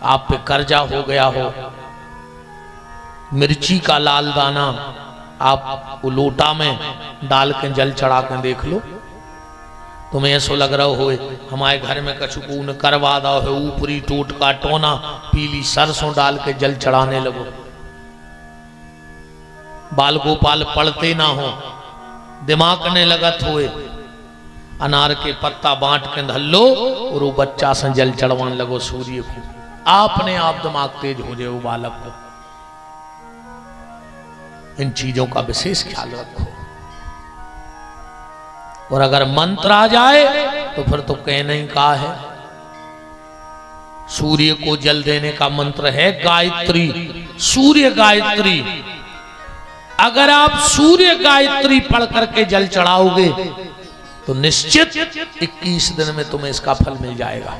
आप पे कर्जा हो गया हो, मिर्ची का लाल दाना आप वो लोटा में डाल के जल चढ़ा के देख लो, तुम्हें ऐसा लग रहा हो हमारे घर में कछुकून करवा दो है, ऊपरी टूट का टोना पीली सरसों डाल के जल चढ़ाने लगो। बाल गोपाल पढ़ते ना हो, दिमाग ने लगत हुए, अनार के पत्ता बांट के धल्लो और वो बच्चा से जल चढ़वाने लगो सूर्य को, आपने आप दिमाग तेज हो जाए वो बालक को। इन चीजों का विशेष ख्याल रखो। और अगर मंत्र आ जाए तो फिर तो कहना ही का है। सूर्य को जल देने का मंत्र है गायत्री, सूर्य गायत्री। अगर आप सूर्य गायत्री पढ़ करके जल चढ़ाओगे तो निश्चित 21 दिन में तुम्हें इसका फल मिल जाएगा।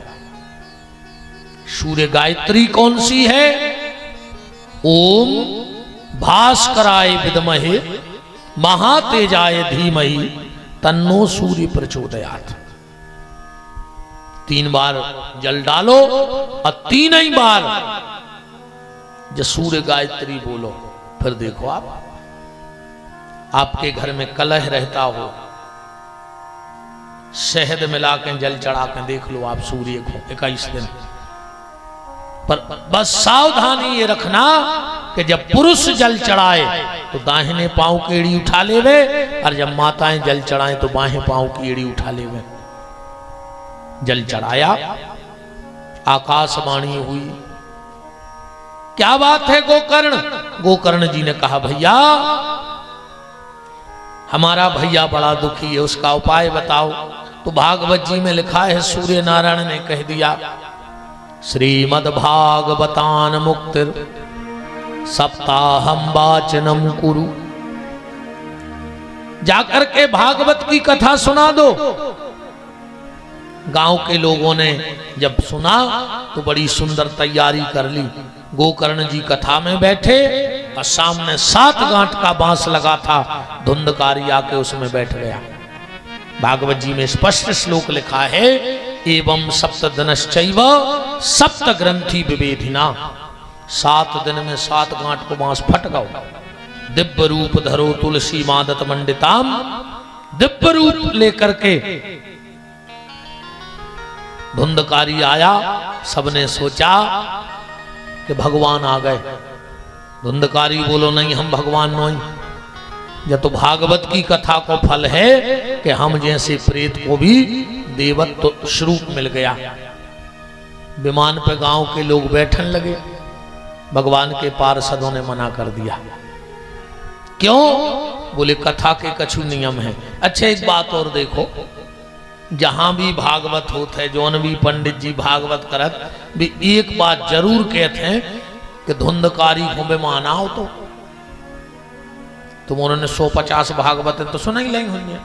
सूर्य गायत्री कौन सी है? ओम भास्कराय विद्महे महातेजाय धीमहि तन्नो सूर्य प्रचोदयात्। 3 बार जल डालो और 3 ही बार जो सूर्य गायत्री बोलो। फिर देखो आपके घर में कलह रहता हो, शहद मिला के जल चढ़ा के देख लो आप सूर्य को 21 दिन। पर बस सावधानी ये रखना कि जब पुरुष जल चढ़ाए तो दाहिने पांव की एड़ी उठा लेवे, और जब माताएं जल चढ़ाए तो बाहें पांव की एड़ी उठा लेवे। जल चढ़ाया, आकाशवाणी हुई, क्या बात है गोकर्ण? गोकर्ण जी ने कहा भैया हमारा भैया बड़ा दुखी है, उसका उपाय बताओ। तो भागवत जी में लिखा है, सूर्य नारायण ने कह दिया, श्रीमद् भागवतान मुक्तिर सप्ताहम वाचनम कुरु। जाकर के भागवत की कथा सुना दो। गांव के लोगों ने जब सुना तो बड़ी सुंदर तैयारी कर ली। गोकर्ण जी कथा में बैठे और सामने 7 गांठ का बांस लगा था, धुंधकारी आके उसमें बैठ गया। भागवत जी में स्पष्ट श्लोक लिखा है, एवं सप्तदिनश्चैव सप्त ग्रंथि विवेधिना। 7 दिन में 7 गांठ को बांस फट गया। दिव्य रूप धरो तुलसी मादत मंडिताम। दिव्य रूप लेकर के धुंधकारी आया, सबने सोचा कि भगवान आ गए। धुंधकारी बोलो नहीं, हम भगवान नहीं। यह तो भागवत की कथा को फल है कि हम जैसे प्रेत को भी देवत्व स्वरूप मिल गया। विमान पे गांव के लोग बैठन लगे, भगवान के पार्षदों ने मना कर दिया। क्यों? बोले कथा के कछु नियम है। अच्छा एक बात और देखो, जहां भी भागवत होता है, जौन भी पंडित जी भागवत करत भी एक बात जरूर कहते हैं कि धुंधकारी को विमान आओ तो तुम उन्होंने 150 भागवत तो सुना ही नहीं हुई,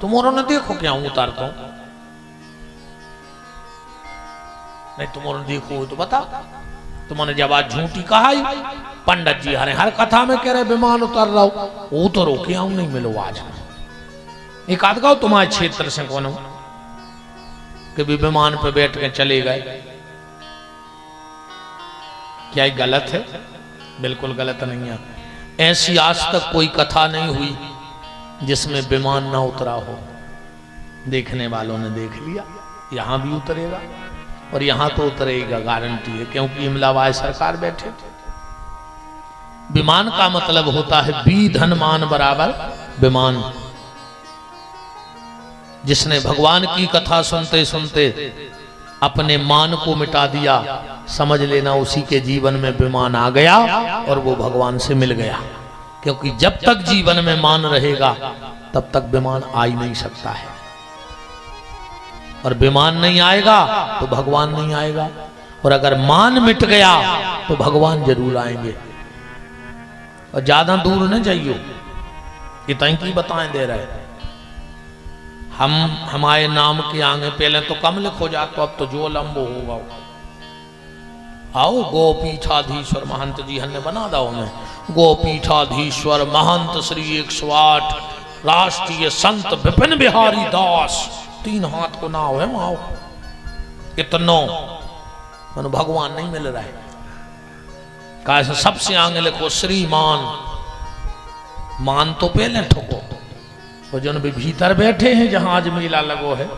तुम उन्होंने देखो क्या उतारता हूं, नहीं तुम उन्होंने देखो तो बता। तुमने जब आज झूठी कहा ही, पंडित जी हर कथा में कह रहे विमान उतर रहा हो, वो तो रोके आऊं नहीं मिलो आज। एक आध गाओ तुम्हारे क्षेत्र से कौन हो कि भी विमान पे बैठ के चले गए। क्या ये गलत है? बिल्कुल गलत नहीं है। ऐसी आज तक कोई कथा नहीं हुई जिसमें विमान ना उतरा हो। देखने वालों ने देख लिया, यहां भी उतरेगा और यहां तो उतरेगा, गारंटी है, क्योंकि इमलावाय सरकार बैठे। विमान का मतलब होता है बी धन मान बराबर विमान। जिसने भगवान की कथा सुनते सुनते अपने मान को मिटा दिया, समझ लेना उसी के जीवन में विमान आ गया और वो भगवान से मिल गया। क्योंकि जब तक जीवन में मान रहेगा तब तक विमान आ ही नहीं सकता है, और विमान नहीं आएगा तो भगवान नहीं आएगा, और अगर मान मिट गया तो भगवान जरूर आएंगे। और ज्यादा दूर न जाइयो, इतना की बताएं दे रहे। हम हमारे नाम के आगे पहले तो कम लिखो जातो, अब तो जो लंबो होगा। आओ गोपीठाधीश्वर महंत जी हमने बना दो में गोपीठाधीश्वर महंत श्री 108 राष्ट्रीय संत विपिन बिहारी दास। 3 हाथ को नाव है माओ, इतनो मन भगवान नहीं मिल रहा है। कहा सबसे आगे लिखो श्रीमान, मान तो पहले ठोको। और जो भी भीतर बैठे हैं जहां आज मेला लगो है,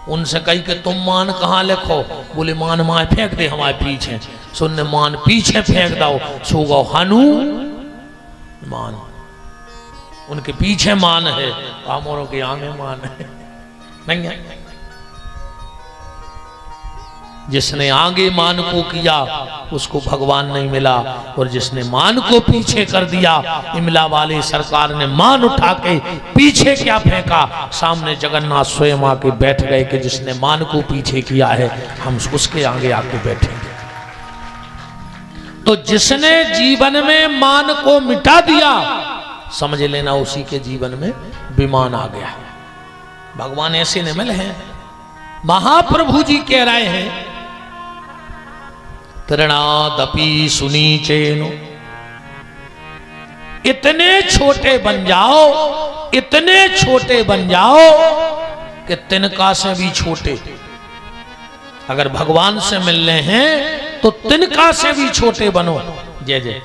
उनसे कही कि तुम मान कहाँ लिखो? बोले मान माए फेंक दे हमारे पीछे। सुनने मान पीछे फेंक दो, सो गो हनु मान। उनके पीछे मान है, आमोरों के आगे मान है नहीं है। जिसने आगे मान को किया उसको भगवान नहीं मिला, और जिसने मान को पीछे कर दिया, इमला वाले सरकार ने मान उठा के पीछे क्या फेंका, सामने जगन्नाथ स्वयं आके बैठ गए कि जिसने मान को पीछे किया है हम उसके आगे आके बैठेंगे। तो जिसने जीवन में मान को मिटा दिया, समझ लेना उसी के जीवन में विमान आ गया। भगवान ऐसे न मिले हैं। महाप्रभु जी कह रहे हैं तृणादपि सुनीचेनो, इतने छोटे बन जाओ, इतने छोटे बन जाओ कि तिनका से भी छोटे। अगर भगवान से मिलने हैं तो तिनका से भी छोटे बनो। जय जय।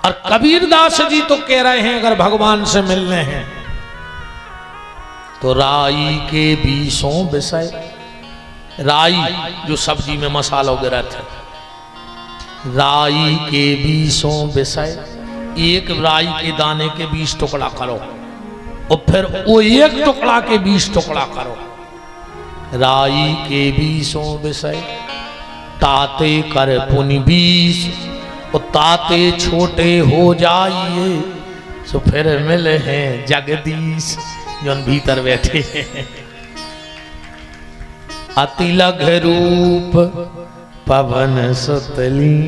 और कबीरदास जी तो कह रहे हैं अगर भगवान से मिलने हैं तो राई के बीसों विषय। राई जो सब्जी में मसाला वगैरह थे, राई के बीसों विषय। एक राई के दाने के 20 टुकड़ा करो और फिर वो एक टुकड़ा के 20 टुकड़ा करो। राई के बीसों विषय, ताते कर पुनि 20, और ताते छोटे हो जाइए सो फिर मिले हैं जगदीश। जो भीतर बैठे हैं अति लघ रूप पवन सुतली।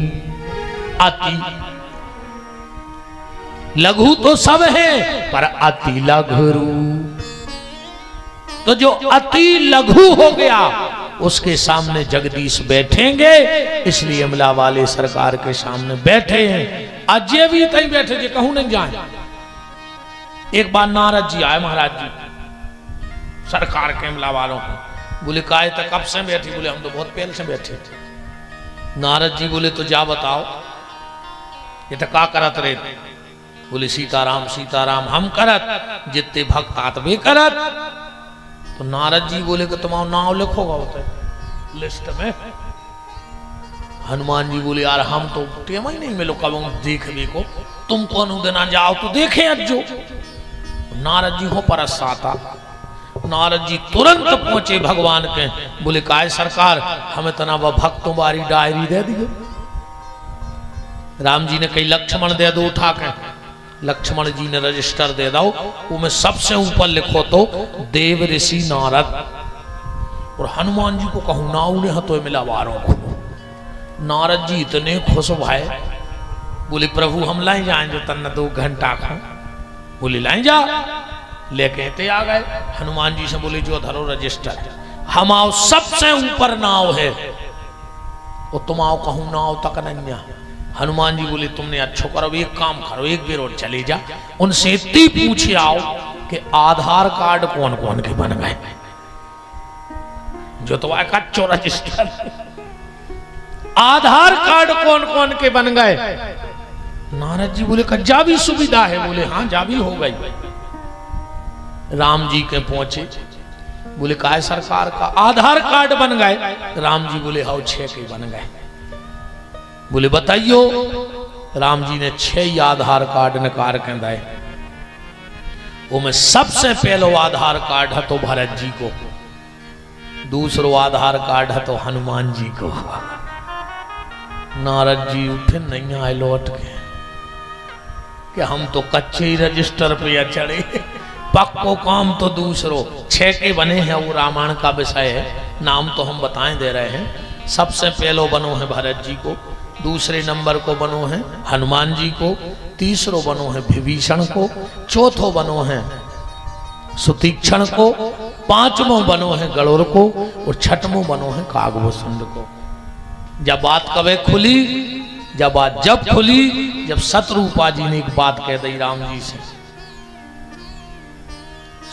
अति लघु तो सब है पर अति लघु रूप, तो जो अति लघु हो गया उसके सामने जगदीश बैठेंगे। इसलिए अमला वाले सरकार के सामने बैठे हैं। अजय भी तई बैठे जो कहूं नहीं जाए। एक बार नारद जी आए महाराज जी सरकार के अमला वालों को। बोले काहे तक कब से बैठी? बोले हम तो बहुत पहले से बैठे थे। नारद जी बोले तो जा बताओ ये तो का करत रहे? बोले सीताराम सीताराम हम करत, जितने भक्त आतवे करत। तो नारद जी बोले कि तुम्हारा नाम लिखोगा होता है लिस्ट में। हनुमान जी बोले यार हम तो टेम ही नहीं मिलो कब देखने को, तुम कौन देना जाओ तो देखे अज्जो। नारद जी हो परसाता। नारद जी तुरंत पहुंचे भगवान के। बोले काय सरकार हमें तना वह भक्तों बारी डायरी दे दी। राम जी ने कही लक्ष्मण दे दो उठा के। लक्ष्मण जी ने रजिस्टर दे दो, वो में सबसे ऊपर लिखो तो देव ऋषि नारद। और हनुमान जी को कहूं ना उन्हें हतो मिला वारों को। नारद जी इतने खुश भाई। बोले प्रभु हम लाई जाएंगे तन्ना 2 घंटा खा। बोले लाई जा, लेके ते आ गए। हनुमान जी से बोले जो धरो रजिस्टर, हम आओ सबसे ऊपर नाव है और तुम आओ कहूं नाव तक नहीं। हनुमान जी बोले तुमने अच्छो करो, एक काम करो एक बेर और चले जा, उनसे इतनी पूछे आओ कि आधार कार्ड कौन कौन के बन गए। जो तो कच्चो रजिस्टर, आधार कार्ड कौन कौन के बन गए। नारद जी बोले जा भी सुविधा है? बोले हाँ जा भी हो गई। राम जी के पहुंचे। बोले काय सरकार का आधार कार्ड बन गए? राम जी बोले हाँ 6 के बन गए। बोले बताइयो। राम जी ने 6 आधार कार्ड निकाल के दिए। वो में सबसे पहलो आधार कार्ड है तो भरत जी को, दूसरो आधार कार्ड है तो हनुमान जी को। नारद जी उठे नहीं आए लौट के कि हम तो कच्चे ही रजिस्टर पे चढ़े, पक्को काम तो दूसरो। 6 के बने हैं वो रामायण का विषय है, नाम तो हम बताएं दे रहे हैं। सबसे पहलो बनो है भरत जी को, दूसरे नंबर को बनो है हनुमान जी को, तीसरो बनो है विभीषण को, चौथो बनो है सुतीक्षण को, 5वां बनो है गरुड़ को और 6वां बनो है कागभूषण को। जब बात कबे खुली, जब बात जब खुली, जब शत्रुपा जी ने एक बात कह दी राम जी से,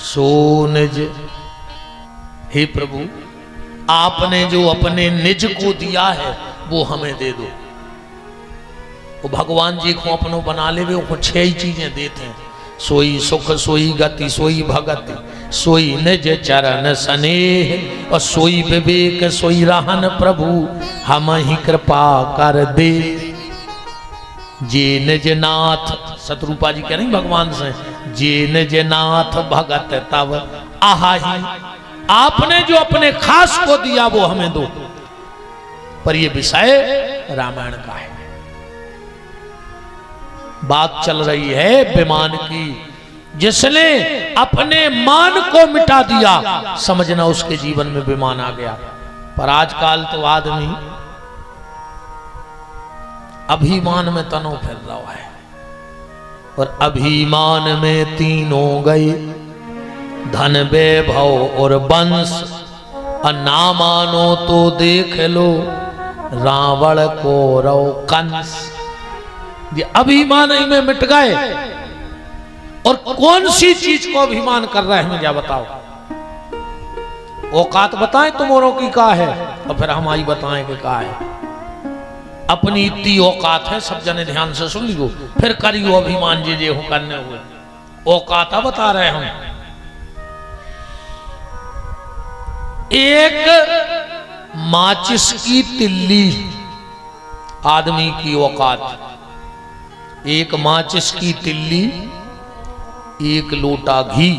सो निज हे प्रभु आपने जो अपने निज को दिया है वो हमें दे दो। वो भगवान जी को अपनों बना ले, वो 6 ही चीजें देते हैं, सोई सुख सोई गति सोई भगति सोई निज चरण स्नेह और सोई विवेक सोई रहन प्रभु हम ही कृपा कर दे। जे निज नाथ, शत्रुपा जी कह रही भगवान से, जे निज नाथ भगत तब आहाही, आपने जो अपने खास को दिया वो हमें दो। पर ये विषय रामायण का है, बात चल रही है विमान की। जिसने अपने मान को मिटा दिया समझना उसके जीवन में विमान आ गया। पर आजकल तो आदमी अभिमान में तनो फिर रहा है, और अभिमान में तीनों गए, धन वैभव और वंश, और ना मानो तो देख लो रावण को रो कंस। ये अभिमान ही में मिट गए। और कौन सी चीज को अभिमान कर रहा है मुझे बताओ। औकात बताएं तुमोरों की का है, और फिर हम आई बताएं कि का है। अपनी इतनी औकात है, सब जने ध्यान से सुन लियो, फिर करियो अभिमान जे जे हो करने हुए। औकात बता रहे हम। एक माचिस की तिल्ली आदमी की औकात, एक माचिस की तिल्ली, एक लोटा घी,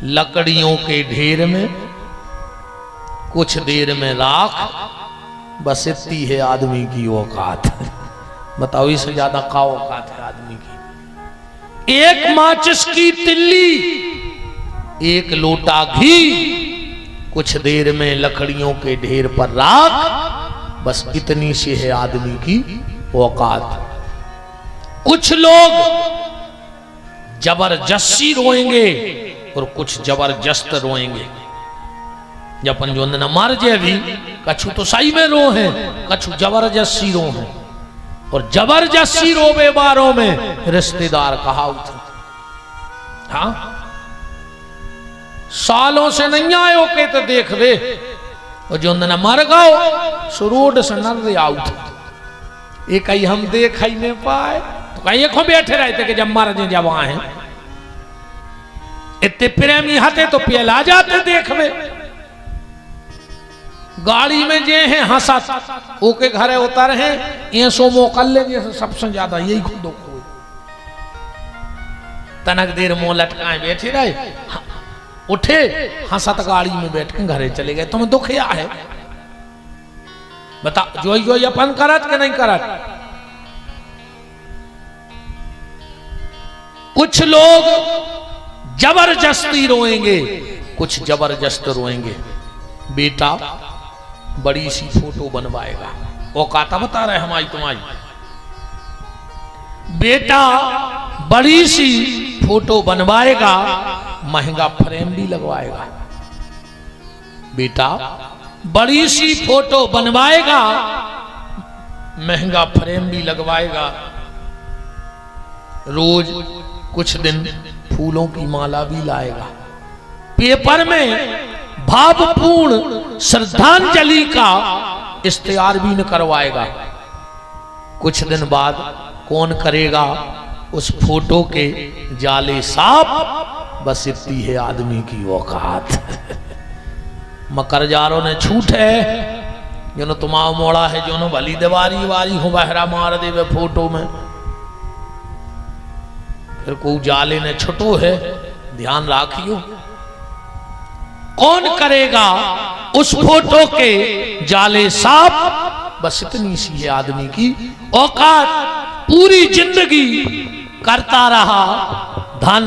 लकड़ियों के ढेर में कुछ देर में राख, बस इतनी है आदमी की औकात। बताओ इससे ज्यादा का औकात है आदमी की। एक माचिस की तिल्ली, एक लोटा घी, कुछ देर में लकड़ियों के ढेर पर राख, बस इतनी सी है आदमी की औकात। कुछ लोग जबरदस्ती रोएंगे और कुछ जबरदस्त रोएंगे। जपन जो न मर जाए भी कछु तो सही में रो है, कछु जबरदस्ती रो है। और जबरदस्ती रोवे बारों में रिश्तेदार कहावत। हाँ, सालों से नहीं आयो के तो देख दे, और जो न मर गो सो रोड से न रे आउट। एक ही हम देख ही नहीं पाए तो कहीं को बैठे रहते कि जब मर जाए जब आए इतने प्रेमी हते तो पिला जाते देखवे। गाड़ी में जे हैं हंसा ओके घरे उतर हैं, ये सो मौका लेंगे सबसे ज्यादा यही खुद तनक देर मुंह लटकाए बैठे रहे, उठे हंसत गाड़ी में बैठ के घरे चले गए। तुम्हें दुख या है बता, जो अपन करत के नहीं करत। कुछ लोग जबरदस्ती रोएंगे, कुछ जबरदस्त रोएंगे। बेटा बड़ी सी फोटो बनवाएगा, औकाता बता रहे हमारी तुम्हारी। बेटा बड़ी सी फोटो बनवाएगा, महंगा फ्रेम भी लगवाएगा। बेटा बड़ी सी फोटो बनवाएगा, महंगा फ्रेम भी लगवाएगा। रोज कुछ दिन फूलों की माला भी लाएगा। पेपर में भावपूर्ण श्रद्धांजलि का इश्तिहार भी न करवाएगा। कुछ दिन बाद कौन करेगा उस फोटो के जाले साफ। बस इतनी है आदमी की औकात। मकरजारों ने छूट है जो न तुम्हारा मोड़ा है, जो न भली दीवारी वारी हो बहरा मार देवे फोटो में। फिर को जाले ने छुटो है, ध्यान राखियो। कौन करेगा उस फोटो के जाले साफ। बस इतनी सी है आदमी की औकात। पूरी जिंदगी करता रहा धन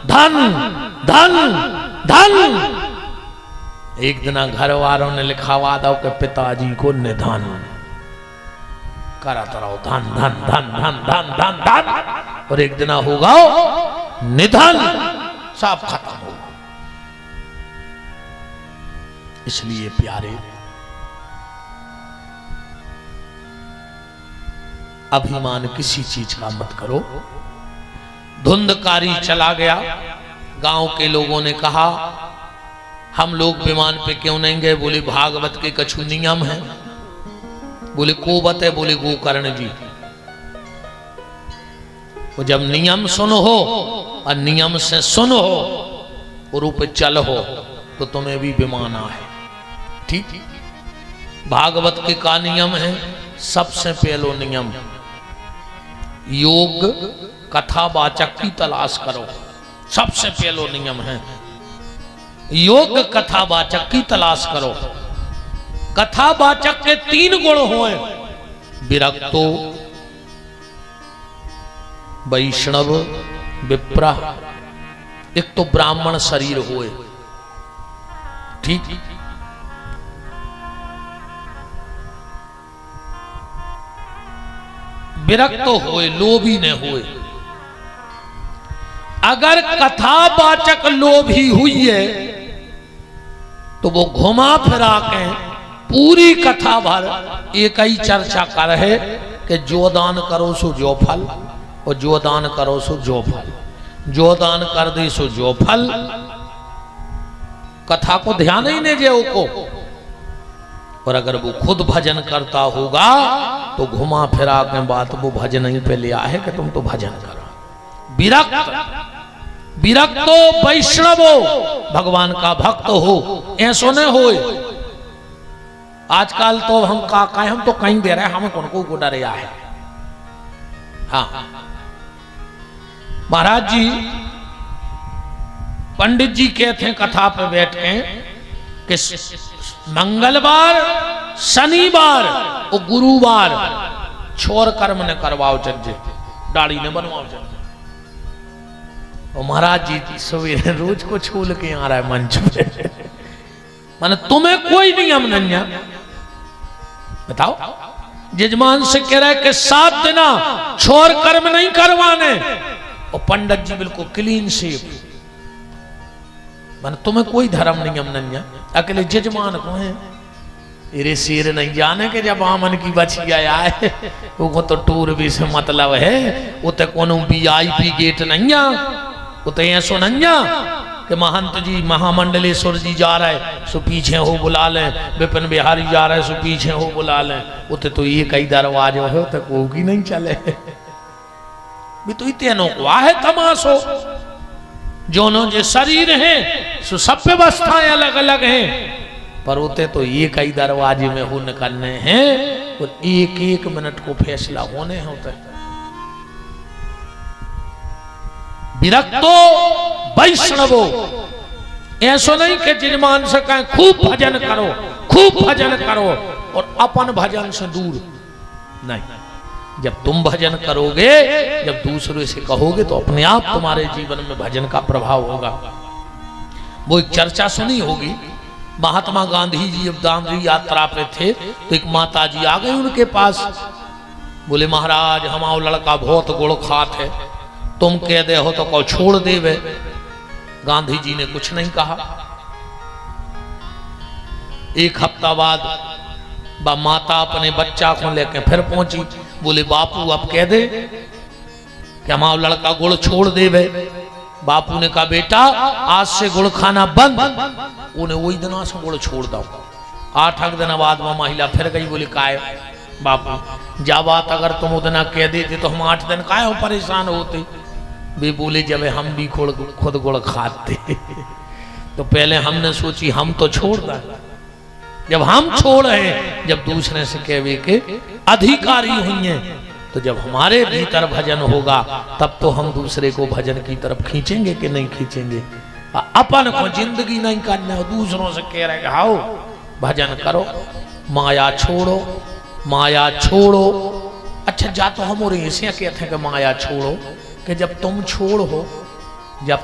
धन धन धन। एक दिन घर वालों ने लिखावा दो कि पिताजी को निधन। करता रहो धन धन धन धन धन धन धन, और एक दिन होगा निधन, सब खत्म होगा। इसलिए प्यारे अभिमान किसी चीज का मत करो। धुंधकारी चला गया, गांव के लोगों ने कहा हम लोग विमान पे क्यों नहीं गए? बोले भागवत के कछु नियम है। बोले को बते? बोले गोकर्ण जी। वो जब नियम सुन हो और नियम से सुन हो और ऊपर चल हो तो तुम्हें भी विमान है। ठीक, भागवत के का नियम है? सबसे पहलो नियम योग कथावाचक की तलाश करो। सबसे पहलो नियम है योग कथावाचक की तलाश करो। कथावाचक के 3 गुण हुए, विरक्तो, वैष्णव, विप्रा। एक तो ब्राह्मण शरीर हुए, ठीक, विरक्त हुए, लोभी न हुए। अगर कथावाचक लोभी हुई है तो वो घुमा फिरा के पूरी कथा भर एक ही चर्चा कर है कि जो दान करो सो जो फल, और जो दान करो सो जो फल, जो दान कर दे सो जो फल। कथा को ध्यान ही नहीं जे को। और अगर वो खुद भजन करता होगा तो घुमा फिरा के बात वो भजन ही पे ले आए कि तुम तो भजन करो। विरक्त, विरक्तो वैष्णवो, भगवान का भक्त हो, ऐसो न हो। आजकल तो हम हम तो कहीं दे रहे हैं, हमें कौन को डरे है। हाँ महाराज जी, पंडित जी कहते हैं कथा पे बैठ के कि मंगलवार, शनिवार और गुरुवार छोर कर्म ने करवाओ चज्जे, दाढ़ी ने बनवाओ चज्जे। और महाराज जी सवेरे रोज को छोल के आ रहा है मंच पे। माने तुम्हें कोई नियम नहीं है। बताओ, जजमान से कह रहा है कि 7 दिन छोर कर्म नहीं करवाने, और पंडित जी बिल्कुल क्लीन शेप। माने तुम्हें कोई धर्म नियम नहीं है। अकेले जजमान को है इरे शेर नहीं जाने के जब आमन की बचिया आए वो तो टूर भी से मतलब है। वो तो कोनो VIP गेट नहीं है। वो तो ऐसो नहीं है कि महंत जी महामंडलेश्वर जी जा रहे सो पीछे हो बुला लें, विपिन बिहारी जा रहे सो पीछे हो बुला लें। वो तो ये कई दरवाजे हो तो वो की नहीं चले भी। तो इतने को है तमाशो जोनो जे शरीर है सो सब व्यवस्थाएं अलग अलग हैं, पर होते तो ये कई दरवाजे में हो निकलने हैं और एक एक मिनट को फैसला होने होते। विरक्तो वैष्णवो, ऐसो नहीं कि जजमान से कहें खूब भजन करो, खूब भजन करो और अपन भजन से दूर नहीं। जब तुम भजन करोगे, जब दूसरे से कहोगे तो अपने आप तुम्हारे जीवन में भजन का प्रभाव होगा। वो एक चर्चा सुनी होगी, महात्मा गांधी जी जब दांडी यात्रा पे थे तो एक माता जी आ गई उनके पास। बोले महाराज हमारा लड़का बहुत गुड़ खात है, तुम कह दे हो तो को छोड़ देवे। गांधी जी ने कुछ नहीं कहा। एक हफ्ता बाद माता अपने बच्चा को लेकर फिर पहुंची। बोले बापू अब कह दे कि हमारा लड़का गुड़ छोड़ देवे। बापू ने कहा बेटा आज से गुड़ खाना बंद। उन्हें वही दिन से गुड़ छोड़ दो। 8 दिन बाद वह महिला फिर गई। बोली काय बापू जा बात अगर तुम उतना कह देते तो हम 8 दिन काय हो परेशान होते। वे बोले जब हम भी खुद गुड़ खाते तो पहले हमने सोची हम तो छोड़ दें। जब हम छोड़ रहे, जब दूसरे से कहवे के अधिकारी हुई हैं, तो जब हमारे भीतर भजन होगा तब तो हम दूसरे को भजन की तरफ खींचेंगे कि नहीं खींचेंगे। अपन को जिंदगी नहीं करना, दूसरों से कह रहे आओ भजन करो, माया छोड़ो, माया छोड़ो। अच्छा जा तो हम और ऐसे कहते हैं कि माया छोड़ो कि जब तुम छोड़ हो, जब